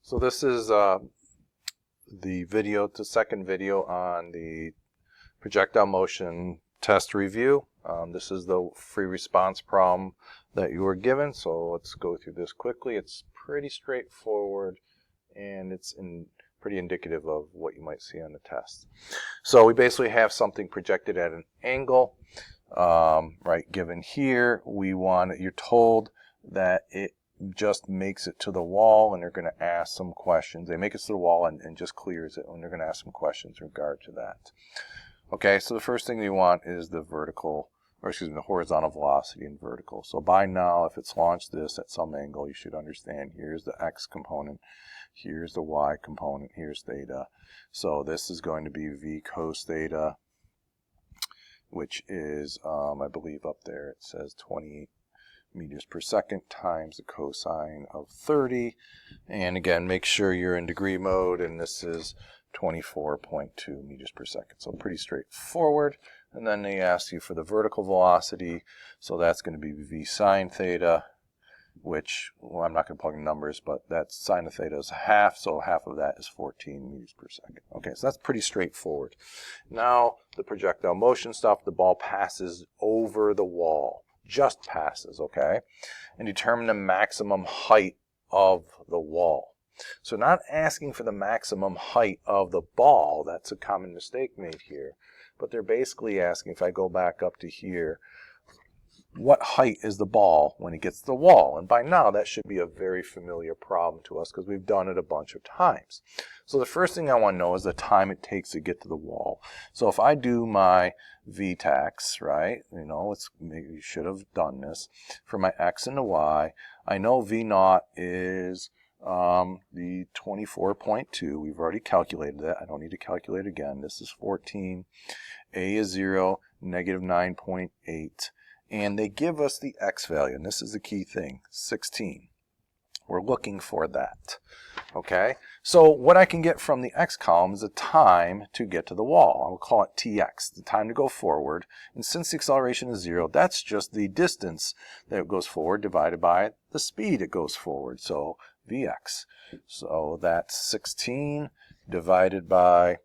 So this is the second video on the projectile motion test review. This is the free response problem that you were given. So let's go through this quickly. It's pretty straightforward and it's pretty indicative of what you might see on the test. So we basically have something projected at an angle, right? Given here, you're told that it just makes it to the wall, and they're going to ask some questions. They make it to the wall and just clears it, and they're going to ask some questions in regard to that. Okay, so the first thing you want is the horizontal velocity and vertical. So by now, if it's launched this at some angle, you should understand here's the x component, here's the y component, here's theta. So this is going to be v cos theta, which is, I believe up there it says 28 meters per second times the cosine of 30. And again, make sure you're in degree mode, and this is 24.2 meters per second. So pretty straightforward. And then they ask you for the vertical velocity. So that's going to be v sine theta, which, well, I'm not going to plug in numbers, but that sine of theta is half. So half of that is 14 meters per second. Okay, so that's pretty straightforward. Now, the projectile motion stuff, the ball passes over the wall. Just passes, okay? And determine the maximum height of the wall. So not asking for the maximum height of the ball, that's a common mistake made here, but they're basically asking, if I go back up to here, what height is the ball when it gets to the wall? And by now that should be a very familiar problem to us because we've done it a bunch of times. So the first thing I want to know is the time it takes to get to the wall. So if I do my v-tax, right, you should have done this for my x and the y. I know v naught is the 24.2. We've already calculated that. I don't need to calculate again. This is 14. A is 0, negative 9.8. And they give us the x value, and this is the key thing, 16. We're looking for that, okay? So what I can get from the x column is the time to get to the wall. I will call it tx, the time to go forward. And since the acceleration is 0, that's just the distance that it goes forward divided by the speed it goes forward, so vx. So that's 16 divided by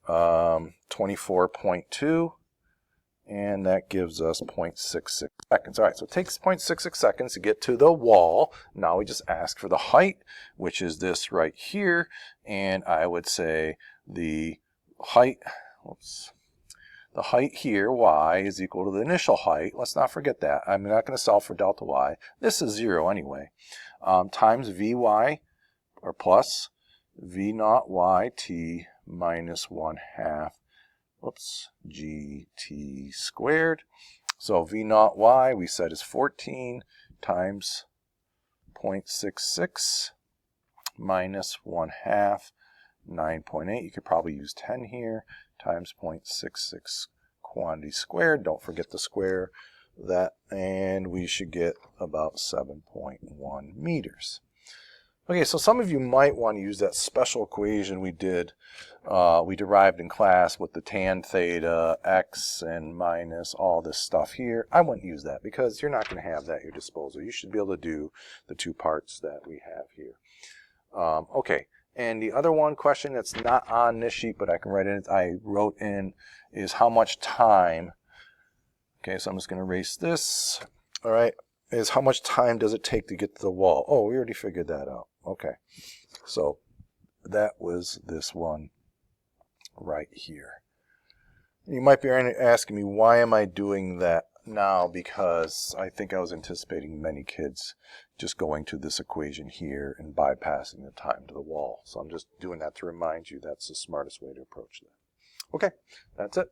24.2. And that gives us 0.66 seconds. All right, so it takes 0.66 seconds to get to the wall. Now we just ask for the height, which is this right here. And I would say the height, the height here, y, is equal to the initial height. Let's not forget that. I'm not going to solve for delta y. This is 0 anyway. Times vy, or plus v naught yt minus 1/2. gt squared. So v naught y we said is 14 times 0.66 minus 1/2, 9.8. You could probably use 10 here, times 0.66 quantity squared. Don't forget to square that, and we should get about 7.1 meters. Okay, so some of you might want to use that special equation we derived in class with the tan theta, x, and minus all this stuff here. I wouldn't use that because you're not going to have that at your disposal. You should be able to do the two parts that we have here. Okay, and the other one question that's not on this sheet, but I can write in, I wrote in, is how much time, okay, so I'm just going to erase this, all right, is how much time does it take to get to the wall? Oh, we already figured that out. Okay, so that was this one right here. You might be asking me, why am I doing that now? Because I think I was anticipating many kids just going to this equation here and bypassing the time to the wall. So I'm just doing that to remind you that's the smartest way to approach that. Okay, that's it.